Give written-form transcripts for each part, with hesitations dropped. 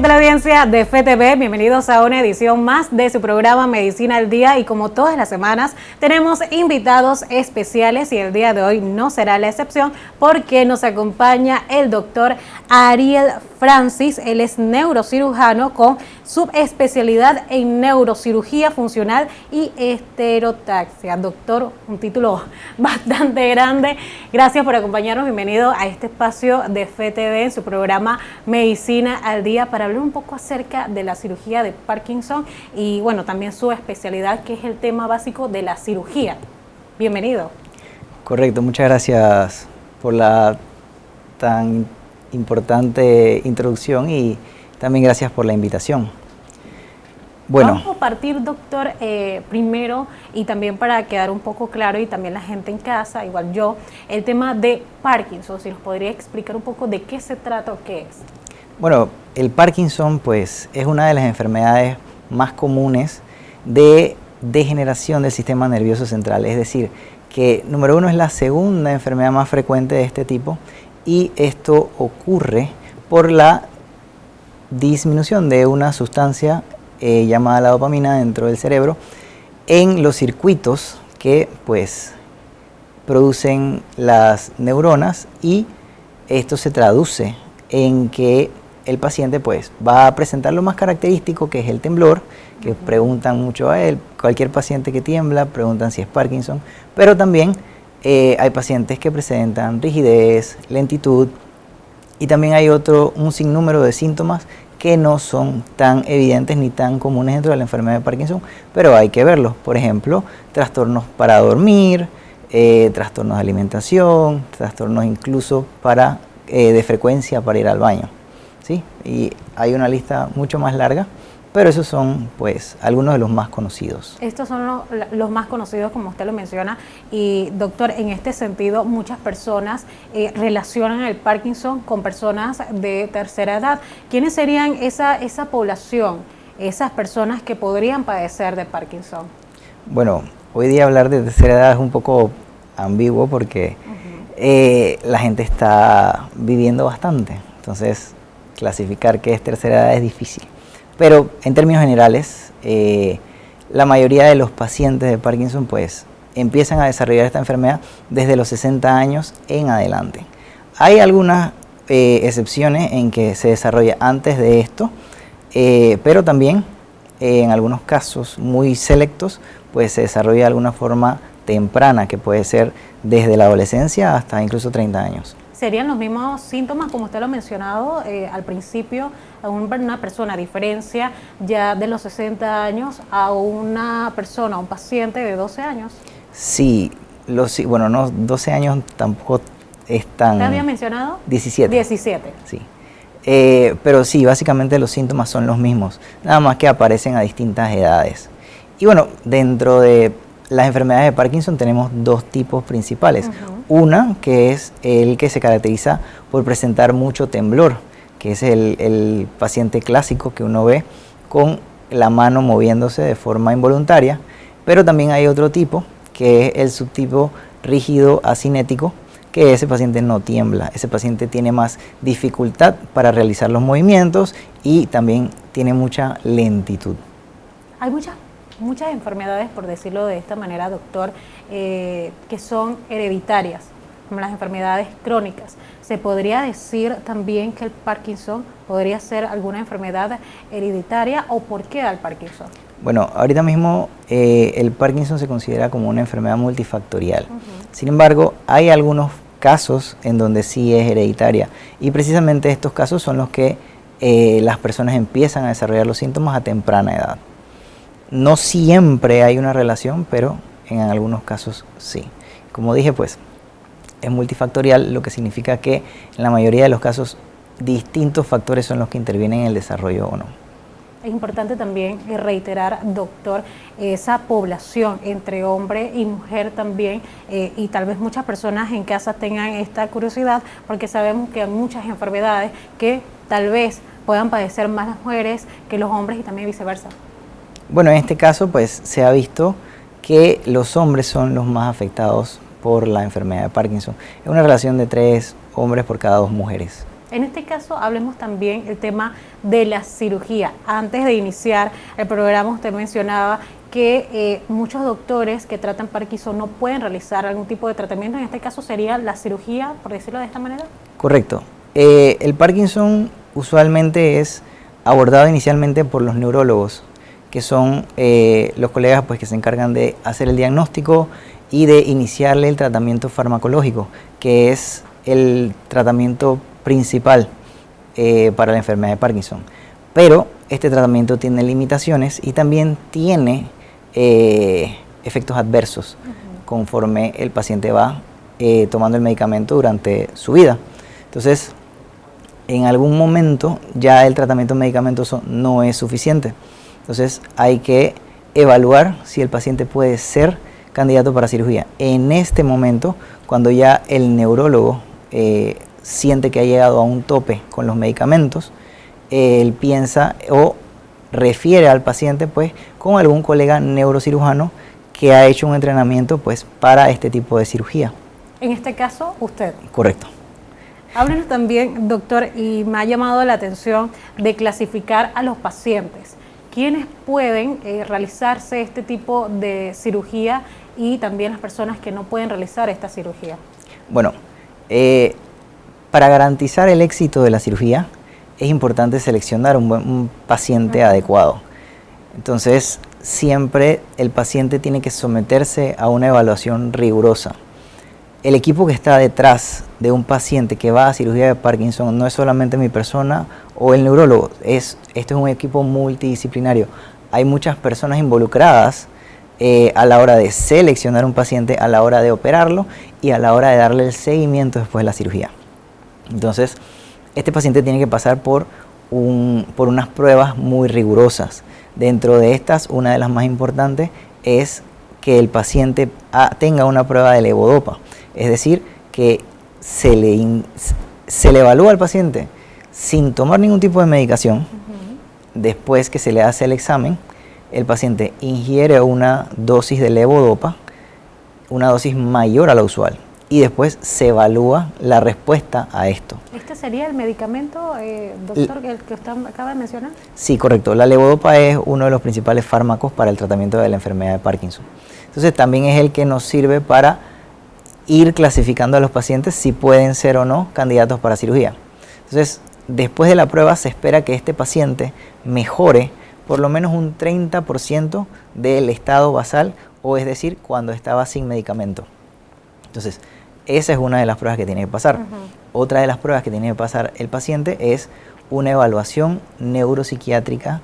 teleaudiencia de FETV, bienvenidos a una edición más de su programa Medicina al Día, y como todas las semanas tenemos invitados especiales y el día de hoy no será la excepción porque nos acompaña el doctor Ariel Francis. Él es neurocirujano con subespecialidad en neurocirugía funcional y esterotaxia. Doctor, un título bastante grande. Gracias por acompañarnos. Bienvenido a este espacio de FETV en su programa Medicina al Día para hablar un poco acerca de la cirugía de Parkinson y bueno, también su especialidad, que es el tema básico de la cirugía. Bienvenido. Correcto, muchas gracias por la tan importante introducción y también gracias por la invitación. Bueno, vamos a partir, doctor, primero, y también para quedar un poco claro, y también la gente en casa, igual yo, el tema de Parkinson. Si nos podría explicar un poco de qué se trata o qué es. Bueno, el Parkinson pues es una de las enfermedades más comunes de degeneración del sistema nervioso central. Es decir, que número uno es la segunda enfermedad más frecuente de este tipo, y esto ocurre por la disminución de una sustancia llamada la dopamina dentro del cerebro en los circuitos que pues producen las neuronas, y esto se traduce en que el paciente pues va a presentar lo más característico, que es el temblor, que preguntan mucho a él. Cualquier paciente que tiembla preguntan si es Parkinson, pero también hay pacientes que presentan rigidez, lentitud, y también hay un sinnúmero de síntomas que no son tan evidentes ni tan comunes dentro de la enfermedad de Parkinson, pero hay que verlos. Por ejemplo, trastornos para dormir, trastornos de alimentación, trastornos incluso de frecuencia para ir al baño, ¿sí? Y hay una lista mucho más larga, pero esos son pues algunos de los más conocidos. Estos son los más conocidos, como usted lo menciona. Y doctor, en este sentido, muchas personas relacionan el Parkinson con personas de tercera edad. ¿Quiénes serían esa población, esas personas que podrían padecer de Parkinson? Bueno, hoy día hablar de tercera edad es un poco ambiguo porque la gente está viviendo bastante, entonces clasificar qué es tercera edad es difícil. Pero en términos generales, la mayoría de los pacientes de Parkinson pues empiezan a desarrollar esta enfermedad desde los 60 años en adelante. Hay algunas excepciones en que se desarrolla antes de esto, pero también en algunos casos muy selectos pues se desarrolla de alguna forma temprana, que puede ser desde la adolescencia hasta incluso 30 años. ¿Serían los mismos síntomas, como usted lo ha mencionado al principio, a una persona, a diferencia ya de los 60 años, a una persona, a un paciente de 12 años? Sí, bueno, no, 12 años tampoco es tan... ¿Usted había mencionado? 17. 17. Sí. Pero sí, básicamente los síntomas son los mismos, nada más que aparecen a distintas edades. Y bueno, dentro de las enfermedades de Parkinson tenemos dos tipos principales. Una, que es el que se caracteriza por presentar mucho temblor, que es el paciente clásico que uno ve con la mano moviéndose de forma involuntaria. Pero también hay otro tipo, que es el subtipo rígido asinético, que ese paciente no tiembla. Ese paciente tiene más dificultad para realizar los movimientos y también tiene mucha lentitud. Hay muchas enfermedades, por decirlo de esta manera, doctor, que son hereditarias, como las enfermedades crónicas. ¿Se podría decir también que el Parkinson podría ser alguna enfermedad hereditaria, o por qué da el Parkinson? Bueno, ahorita mismo el Parkinson se considera como una enfermedad multifactorial. Sin embargo, hay algunos casos en donde sí es hereditaria, y precisamente estos casos son los que las personas empiezan a desarrollar los síntomas a temprana edad. No siempre hay una relación, pero en algunos casos sí. Como dije, pues es multifactorial, lo que significa que en la mayoría de los casos distintos factores son los que intervienen en el desarrollo o no. Es importante también reiterar, doctor, esa población entre hombre y mujer también, y tal vez muchas personas en casa tengan esta curiosidad, porque sabemos que hay muchas enfermedades que tal vez puedan padecer más las mujeres que los hombres, y también viceversa. Bueno, en este caso pues se ha visto que los hombres son los más afectados por la enfermedad de Parkinson. Es una relación de 3 hombres por cada 2 mujeres. En este caso, hablemos también el tema de la cirugía. Antes de iniciar el programa, usted mencionaba que muchos doctores que tratan Parkinson no pueden realizar algún tipo de tratamiento. En este caso sería la cirugía, por decirlo de esta manera. Correcto. El Parkinson usualmente es abordado inicialmente por los neurólogos, que son los colegas pues, que se encargan de hacer el diagnóstico y de iniciarle el tratamiento farmacológico, que es el tratamiento principal para la enfermedad de Parkinson. Pero este tratamiento tiene limitaciones y también tiene efectos adversos conforme el paciente va tomando el medicamento durante su vida. Entonces, en algún momento ya el tratamiento medicamentoso no es suficiente. Entonces, hay que evaluar si el paciente puede ser candidato para cirugía. En este momento, cuando ya el neurólogo siente que ha llegado a un tope con los medicamentos, él piensa o refiere al paciente pues con algún colega neurocirujano que ha hecho un entrenamiento pues para este tipo de cirugía. En este caso, usted. Correcto. Háblenos también, doctor, y me ha llamado la atención de clasificar a los pacientes. ¿Quiénes pueden realizarse este tipo de cirugía y también las personas que no pueden realizar esta cirugía? Bueno, para garantizar el éxito de la cirugía es importante seleccionar un paciente adecuado. Entonces, siempre el paciente tiene que someterse a una evaluación rigurosa. El equipo que está detrás de un paciente que va a cirugía de Parkinson no es solamente mi persona o el neurólogo, esto es un equipo multidisciplinario. Hay muchas personas involucradas a la hora de seleccionar un paciente, a la hora de operarlo y a la hora de darle el seguimiento después de la cirugía. Entonces, este paciente tiene que pasar por unas pruebas muy rigurosas. Dentro de estas, una de las más importantes es que el paciente tenga una prueba de levodopa. Es decir, que se le evalúa al paciente sin tomar ningún tipo de medicación. Después que se le hace el examen, el paciente ingiere una dosis de levodopa, una dosis mayor a la usual. Y después se evalúa la respuesta a esto. ¿Este sería el medicamento, doctor, que usted acaba de mencionar? Sí, correcto. La levodopa es uno de los principales fármacos para el tratamiento de la enfermedad de Parkinson. Entonces también es el que nos sirve para ir clasificando a los pacientes si pueden ser o no candidatos para cirugía. Entonces, después de la prueba se espera que este paciente mejore por lo menos un 30% del estado basal, o es decir, cuando estaba sin medicamento. Entonces, esa es una de las pruebas que tiene que pasar. Otra de las pruebas que tiene que pasar el paciente es una evaluación neuropsiquiátrica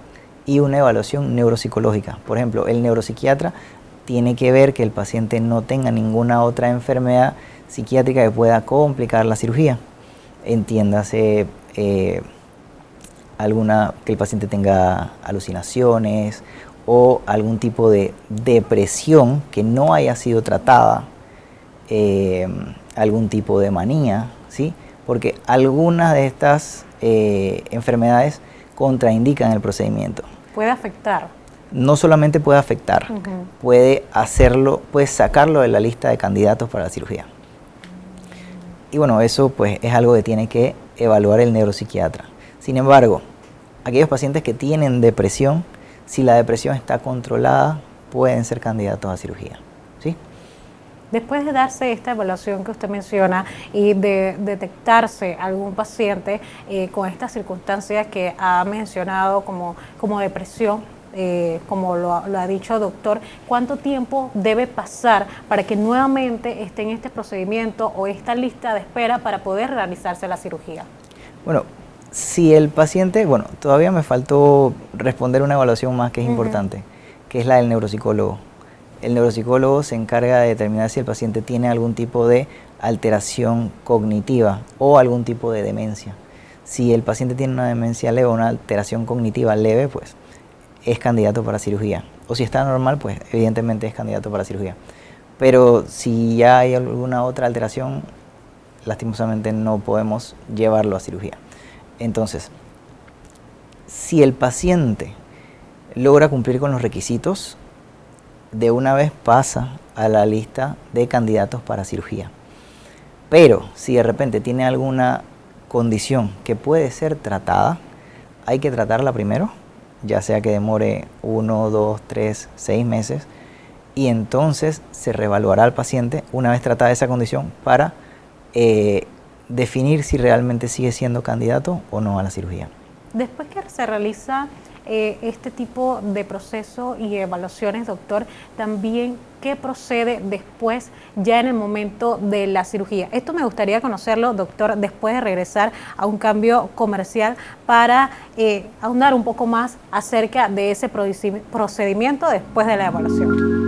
y una evaluación neuropsicológica. Por ejemplo, el neuropsiquiatra tiene que ver que el paciente no tenga ninguna otra enfermedad psiquiátrica que pueda complicar la cirugía. Entiéndase que el paciente tenga alucinaciones o algún tipo de depresión que no haya sido tratada, algún tipo de manía, ¿sí? Porque algunas de estas enfermedades contraindican el procedimiento. ¿Puede afectar? No solamente puede afectar, puede sacarlo de la lista de candidatos para la cirugía. Y bueno, eso pues es algo que tiene que evaluar el neuropsiquiatra. Sin embargo, aquellos pacientes que tienen depresión, si la depresión está controlada, pueden ser candidatos a cirugía, ¿sí? Después de darse esta evaluación que usted menciona y de detectarse algún paciente con estas circunstancias que ha mencionado como depresión, como lo ha dicho doctor, ¿cuánto tiempo debe pasar para que nuevamente esté en este procedimiento o esta lista de espera para poder realizarse la cirugía? Bueno, si el paciente, todavía me faltó responder una evaluación más que es importante, que es la del neuropsicólogo. El neuropsicólogo se encarga de determinar si el paciente tiene algún tipo de alteración cognitiva o algún tipo de demencia. Si el paciente tiene una demencia leve o una alteración cognitiva leve, pues es candidato para cirugía. O si está normal, pues evidentemente es candidato para cirugía. Pero si ya hay alguna otra alteración, lastimosamente no podemos llevarlo a cirugía. Entonces, si el paciente logra cumplir con los requisitos, de una vez pasa a la lista de candidatos para cirugía. Pero si de repente tiene alguna condición que puede ser tratada, hay que tratarla primero, ya sea que demore 1, 2, 3, 6 meses, y entonces se reevaluará al paciente una vez tratada esa condición para definir si realmente sigue siendo candidato o no a la cirugía. Después que se realiza este tipo de proceso y evaluaciones, doctor, también qué procede después, ya en el momento de la cirugía. Esto me gustaría conocerlo, doctor, después de regresar a un cambio comercial para ahondar un poco más acerca de ese procedimiento después de la evaluación.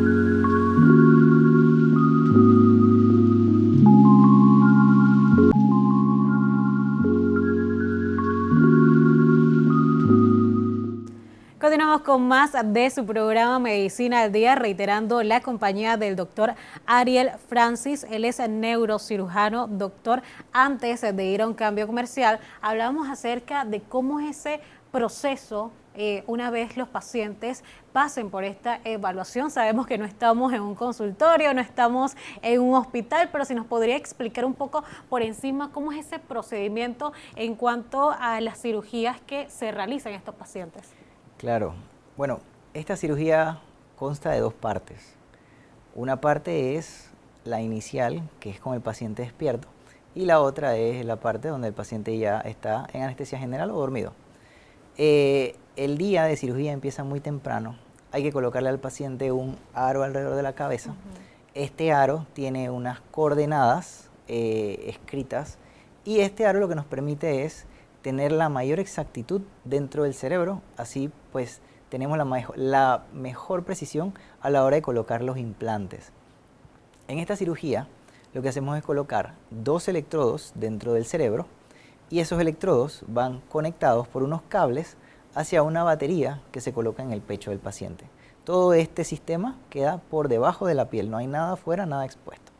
Continuamos con más de su programa Medicina al Día, reiterando la compañía del doctor Ariel Francis. Él es neurocirujano. Doctor, antes de ir a un cambio comercial, hablamos acerca de cómo es ese proceso una vez los pacientes pasen por esta evaluación. Sabemos que no estamos en un consultorio, no estamos en un hospital, pero si nos podría explicar un poco por encima cómo es ese procedimiento en cuanto a las cirugías que se realizan en estos pacientes. Claro. Bueno, esta cirugía consta de dos partes. Una parte es la inicial, que es con el paciente despierto, y la otra es la parte donde el paciente ya está en anestesia general o dormido. El día de cirugía empieza muy temprano. Hay que colocarle al paciente un aro alrededor de la cabeza. Este aro tiene unas coordenadas escritas, y este aro lo que nos permite es tener la mayor exactitud dentro del cerebro, así pues tenemos la mejor precisión a la hora de colocar los implantes. En esta cirugía lo que hacemos es colocar 2 electrodos dentro del cerebro, y esos electrodos van conectados por unos cables hacia una batería que se coloca en el pecho del paciente. Todo este sistema queda por debajo de la piel, no hay nada afuera, nada expuesto.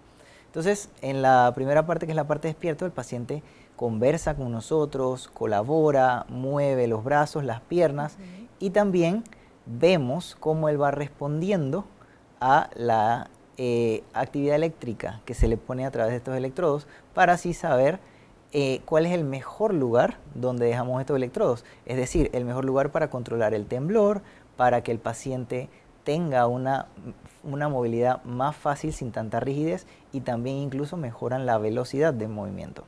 Entonces, en la primera parte, que es la parte despierto, el paciente conversa con nosotros, colabora, mueve los brazos, las piernas, y también vemos cómo él va respondiendo a la actividad eléctrica que se le pone a través de estos electrodos, para así saber cuál es el mejor lugar donde dejamos estos electrodos. Es decir, el mejor lugar para controlar el temblor, para que el paciente tenga una movilidad más fácil sin tanta rigidez, y también incluso mejoran la velocidad del movimiento.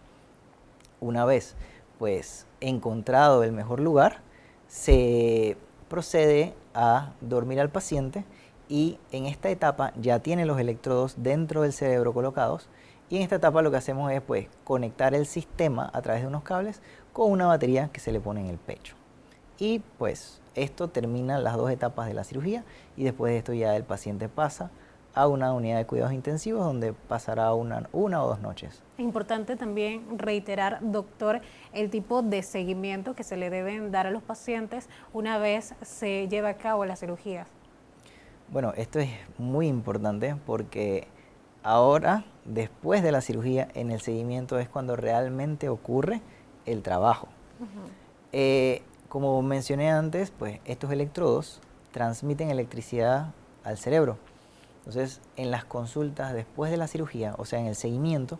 Una vez pues encontrado el mejor lugar, se procede a dormir al paciente, y en esta etapa ya tiene los electrodos dentro del cerebro colocados, y en esta etapa lo que hacemos es pues conectar el sistema a través de unos cables con una batería que se le pone en el pecho. Y pues esto termina las 2 etapas de la cirugía, y después de esto ya el paciente pasa a una unidad de cuidados intensivos, donde pasará una o 2 noches. Es importante también reiterar, doctor, el tipo de seguimiento que se le deben dar a los pacientes una vez se lleva a cabo la cirugía. Bueno, esto es muy importante porque ahora, después de la cirugía, en el seguimiento es cuando realmente ocurre el trabajo. Como mencioné antes, pues estos electrodos transmiten electricidad al cerebro. Entonces, en las consultas después de la cirugía, o sea, en el seguimiento,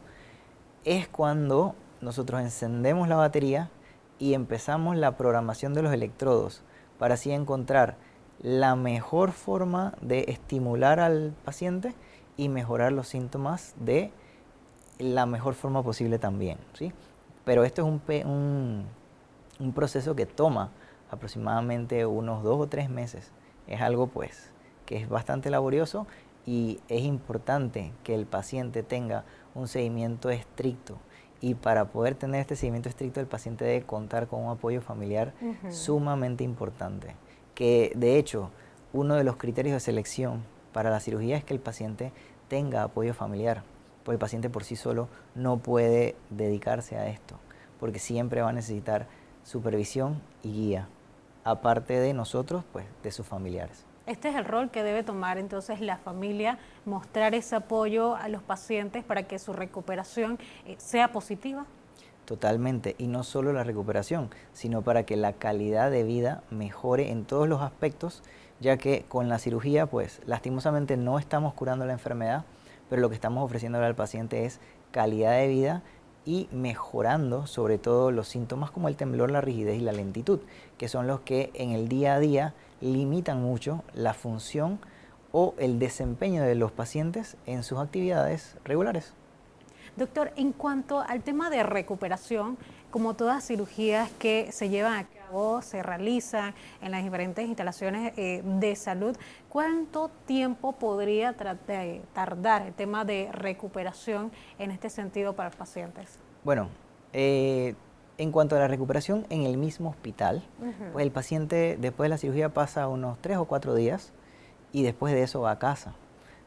es cuando nosotros encendemos la batería y empezamos la programación de los electrodos, para así encontrar la mejor forma de estimular al paciente y mejorar los síntomas de la mejor forma posible también, ¿sí? Pero esto es un proceso que toma aproximadamente unos 2 o 3 meses. Es algo pues que es bastante laborioso, y es importante que el paciente tenga un seguimiento estricto, y para poder tener este seguimiento estricto el paciente debe contar con un apoyo familiar sumamente importante, que de hecho uno de los criterios de selección para la cirugía es que el paciente tenga apoyo familiar, porque el paciente por sí solo no puede dedicarse a esto, porque siempre va a necesitar supervisión y guía, aparte de nosotros, pues de sus familiares. Este es el rol que debe tomar entonces la familia, mostrar ese apoyo a los pacientes para que su recuperación sea positiva. Totalmente, y no solo la recuperación, sino para que la calidad de vida mejore en todos los aspectos, ya que con la cirugía, pues lastimosamente no estamos curando la enfermedad, pero lo que estamos ofreciéndole al paciente es calidad de vida y mejorando sobre todo los síntomas como el temblor, la rigidez y la lentitud, que son los que en el día a día limitan mucho la función o el desempeño de los pacientes en sus actividades regulares. Doctor, en cuanto al tema de recuperación, como todas cirugías que se llevan a cabo, se realizan en las diferentes instalaciones de salud, ¿cuánto tiempo podría tardar el tema de recuperación en este sentido para los pacientes? Bueno, en cuanto a la recuperación en el mismo hospital, pues el paciente después de la cirugía pasa unos 3 o 4 días y después de eso va a casa.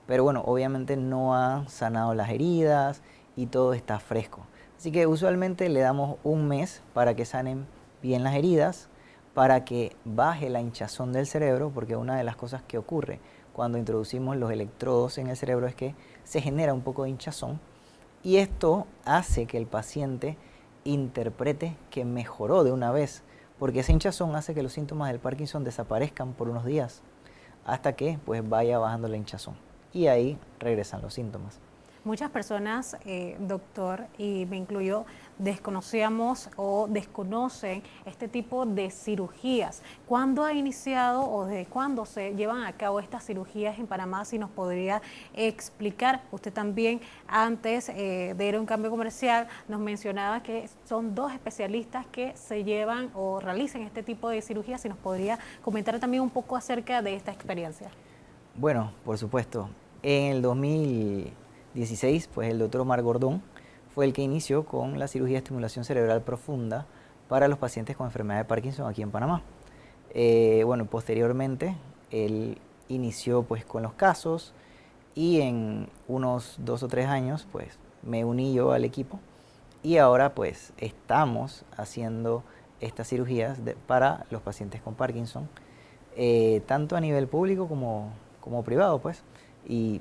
Pero bueno, obviamente no han sanado las heridas y todo está fresco. Así que usualmente le damos un mes para que sanen bien las heridas, para que baje la hinchazón del cerebro, porque una de las cosas que ocurre cuando introducimos los electrodos en el cerebro es que se genera un poco de hinchazón y esto hace que el paciente interprete que mejoró de una vez, porque esa hinchazón hace que los síntomas del Parkinson desaparezcan por unos días, hasta que pues vaya bajando la hinchazón y ahí regresan los síntomas. Muchas personas, doctor, y me incluyo, desconocíamos o desconocen este tipo de cirugías. ¿Cuándo ha iniciado o desde cuándo se llevan a cabo estas cirugías en Panamá? Si nos podría explicar. Usted también, antes de ir a un cambio comercial, nos mencionaba que son 2 especialistas que se llevan o realizan este tipo de cirugías. Si nos podría comentar también un poco acerca de esta experiencia. Bueno, por supuesto. En el 2016, pues el doctor Omar Gordón fue el que inició con la cirugía de estimulación cerebral profunda para los pacientes con enfermedad de Parkinson aquí en Panamá. Bueno, posteriormente él inició pues con los casos y en unos 2 o 3 años pues me uní yo al equipo y ahora pues estamos haciendo estas cirugías para los pacientes con Parkinson, tanto a nivel público como privado pues, y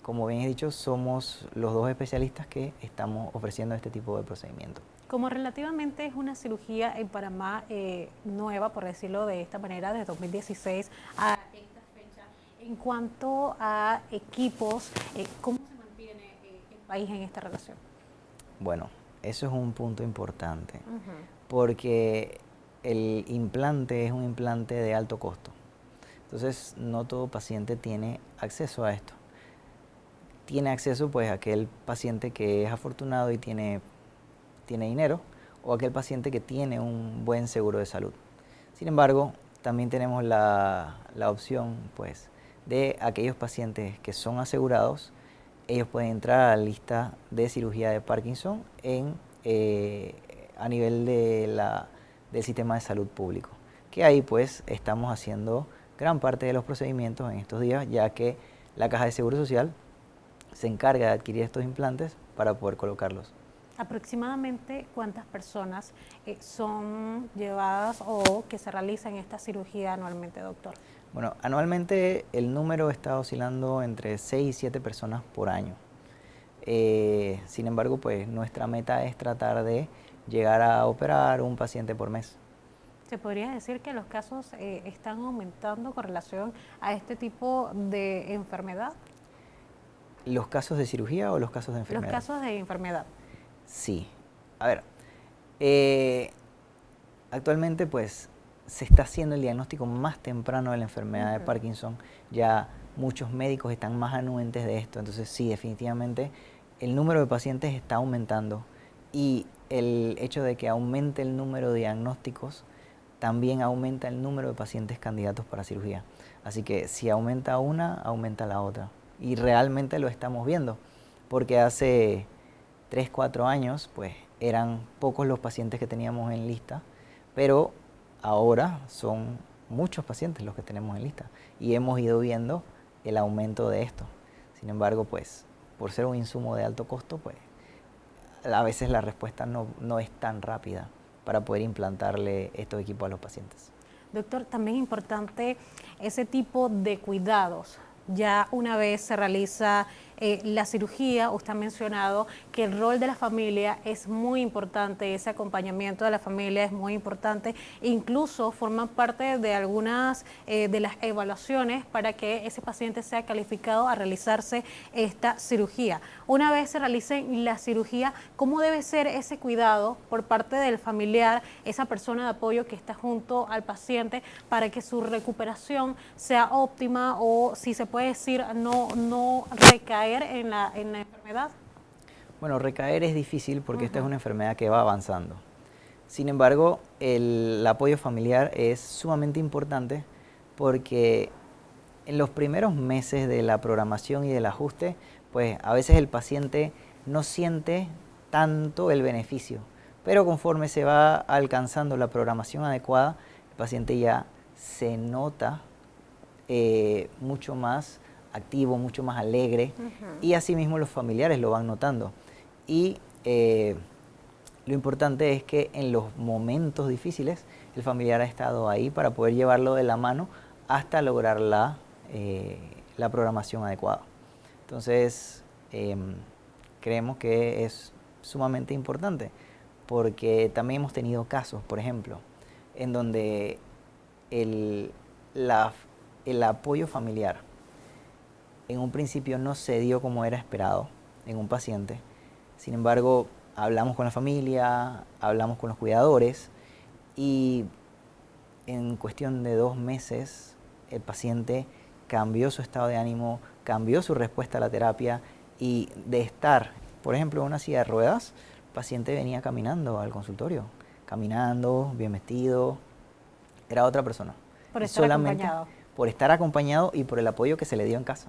como bien he dicho, somos los 2 especialistas que estamos ofreciendo este tipo de procedimiento. Como relativamente es una cirugía en Panamá nueva, por decirlo de esta manera, de 2016 a esta fecha, en cuanto a equipos, ¿cómo se mantiene el país en esta relación? Bueno, eso es un punto importante, porque el implante es un implante de alto costo. Entonces, no todo paciente tiene acceso a esto. Tiene acceso pues aquel paciente que es afortunado y tiene dinero, o aquel paciente que tiene un buen seguro de salud. Sin embargo, también tenemos la opción pues de aquellos pacientes que son asegurados. Ellos pueden entrar a la lista de cirugía de Parkinson a nivel del sistema de salud público, que ahí pues estamos haciendo gran parte de los procedimientos en estos días, ya que la Caja de Seguro Social se encarga de adquirir estos implantes para poder colocarlos. ¿Aproximadamente cuántas personas son llevadas o que se realizan esta cirugía anualmente, doctor? Bueno, anualmente el número está oscilando entre 6 y 7 personas por año. Sin embargo, pues nuestra meta es tratar de llegar a operar un paciente por mes. ¿Se podría decir que los casos están aumentando con relación a este tipo de enfermedad? ¿Los casos de cirugía o los casos de enfermedad? Los casos de enfermedad. Sí. A ver, actualmente pues se está haciendo el diagnóstico más temprano de la enfermedad de Parkinson. Ya muchos médicos están más anuentes de esto. Entonces sí, definitivamente el número de pacientes está aumentando. Y el hecho de que aumente el número de diagnósticos también aumenta el número de pacientes candidatos para cirugía. Así que si aumenta una, aumenta la otra. Y realmente lo estamos viendo, porque hace 3, 4 años pues eran pocos los pacientes que teníamos en lista, pero ahora son muchos pacientes los que tenemos en lista y hemos ido viendo el aumento de esto. Sin embargo, pues por ser un insumo de alto costo, pues a veces la respuesta no es tan rápida para poder implantarle estos equipos a los pacientes. Doctor, también es importante ese tipo de cuidados. Ya una vez se realiza la cirugía, usted ha mencionado que el rol de la familia es muy importante, ese acompañamiento de la familia es muy importante, incluso forman parte de algunas de las evaluaciones para que ese paciente sea calificado a realizarse esta cirugía. Una vez se realice la cirugía, ¿cómo debe ser ese cuidado por parte del familiar, esa persona de apoyo que está junto al paciente para que su recuperación sea óptima o, si se puede decir, no recaer en la enfermedad? Bueno, recaer es difícil porque esta es una enfermedad que va avanzando. Sin embargo, el apoyo familiar es sumamente importante porque en los primeros meses de la programación y del ajuste, pues a veces el paciente no siente tanto el beneficio, pero conforme se va alcanzando la programación adecuada, el paciente ya se nota mucho más activo, mucho más alegre, y asimismo los familiares lo van notando. Y lo importante es que en los momentos difíciles el familiar ha estado ahí para poder llevarlo de la mano hasta lograr la programación adecuada. Entonces, creemos que es sumamente importante porque también hemos tenido casos, por ejemplo, en donde el apoyo familiar en un principio no se dio como era esperado en un paciente. Sin embargo, hablamos con la familia, hablamos con los cuidadores y en cuestión de 2 meses el paciente cambió su estado de ánimo, cambió su respuesta a la terapia y de estar, por ejemplo, en una silla de ruedas, el paciente venía caminando al consultorio, caminando, bien vestido, era otra persona. Por estar acompañado. Por estar acompañado y por el apoyo que se le dio en casa.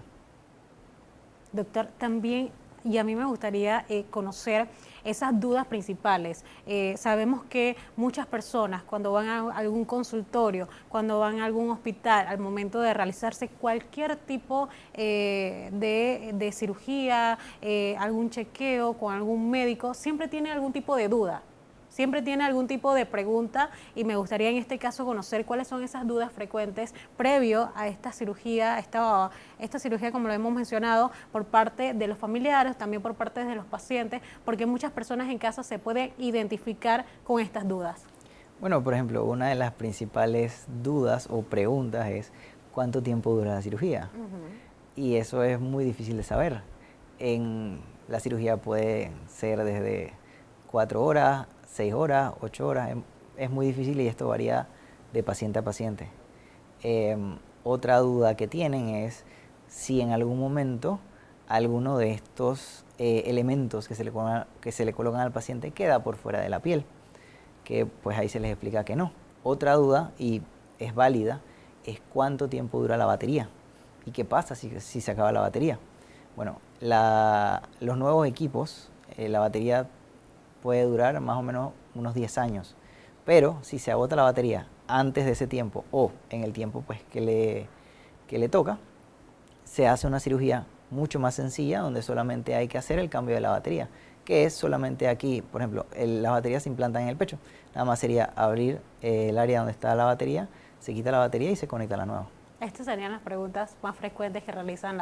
Doctor, también, y a mí me gustaría conocer esas dudas principales. Sabemos que muchas personas cuando van a algún consultorio, cuando van a algún hospital, al momento de realizarse cualquier tipo de cirugía, algún chequeo con algún médico, siempre tienen algún tipo de duda. Siempre tiene algún tipo de pregunta y me gustaría en este caso conocer cuáles son esas dudas frecuentes previo a esta cirugía, esta cirugía como lo hemos mencionado, por parte de los familiares, también por parte de los pacientes, porque muchas personas en casa se pueden identificar con estas dudas. Bueno, por ejemplo, una de las principales dudas o preguntas es ¿cuánto tiempo dura la cirugía? Y eso es muy difícil de saber. La cirugía puede ser desde 4 horas, 6 horas, 8 horas, es muy difícil y esto varía de paciente a paciente. Otra duda que tienen es si en algún momento alguno de estos elementos que se le colocan al paciente queda por fuera de la piel, que pues ahí se les explica que no. Otra duda, y es válida, es cuánto tiempo dura la batería y qué pasa si se acaba la batería. Bueno, los nuevos equipos, la batería puede durar más o menos unos 10 años, pero si se agota la batería antes de ese tiempo o en el tiempo pues que le toca, se hace una cirugía mucho más sencilla donde solamente hay que hacer el cambio de la batería, que es solamente aquí, por ejemplo, las baterías se implantan en el pecho, nada más sería abrir el área donde está la batería, se quita la batería y se conecta la nueva. Estas serían las preguntas más frecuentes que realizan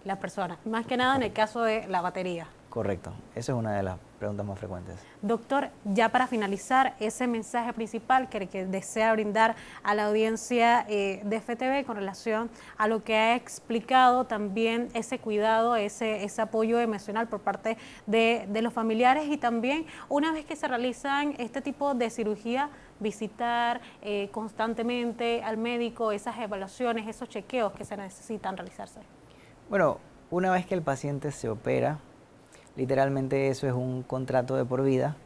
las personas, más que nada en el caso de la batería. Correcto, esa es una de las preguntas más frecuentes. Doctor, ya para finalizar, ese mensaje principal que desea brindar a la audiencia de FTV con relación a lo que ha explicado, también ese cuidado, ese apoyo emocional por parte de los familiares y también una vez que se realizan este tipo de cirugía, visitar constantemente al médico, esas evaluaciones, esos chequeos que se necesitan realizarse. Bueno, una vez que el paciente se opera, literalmente eso es un contrato de por vida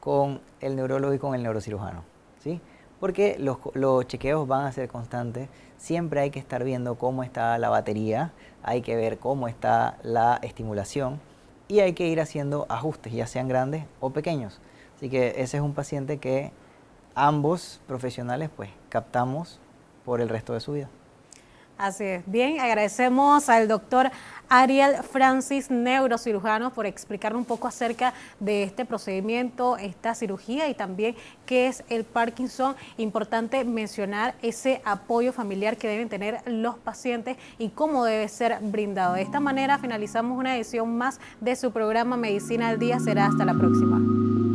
con el neurólogo y con el neurocirujano, ¿sí? Porque los chequeos van a ser constantes, siempre hay que estar viendo cómo está la batería, hay que ver cómo está la estimulación y hay que ir haciendo ajustes, ya sean grandes o pequeños. Así que ese es un paciente que ambos profesionales pues captamos por el resto de su vida. Así es. Bien, agradecemos al doctor Ariel Francis, neurocirujano, por explicar un poco acerca de este procedimiento, esta cirugía y también qué es el Parkinson. Importante mencionar ese apoyo familiar que deben tener los pacientes y cómo debe ser brindado. De esta manera finalizamos una edición más de su programa Medicina al Día. Será hasta la próxima.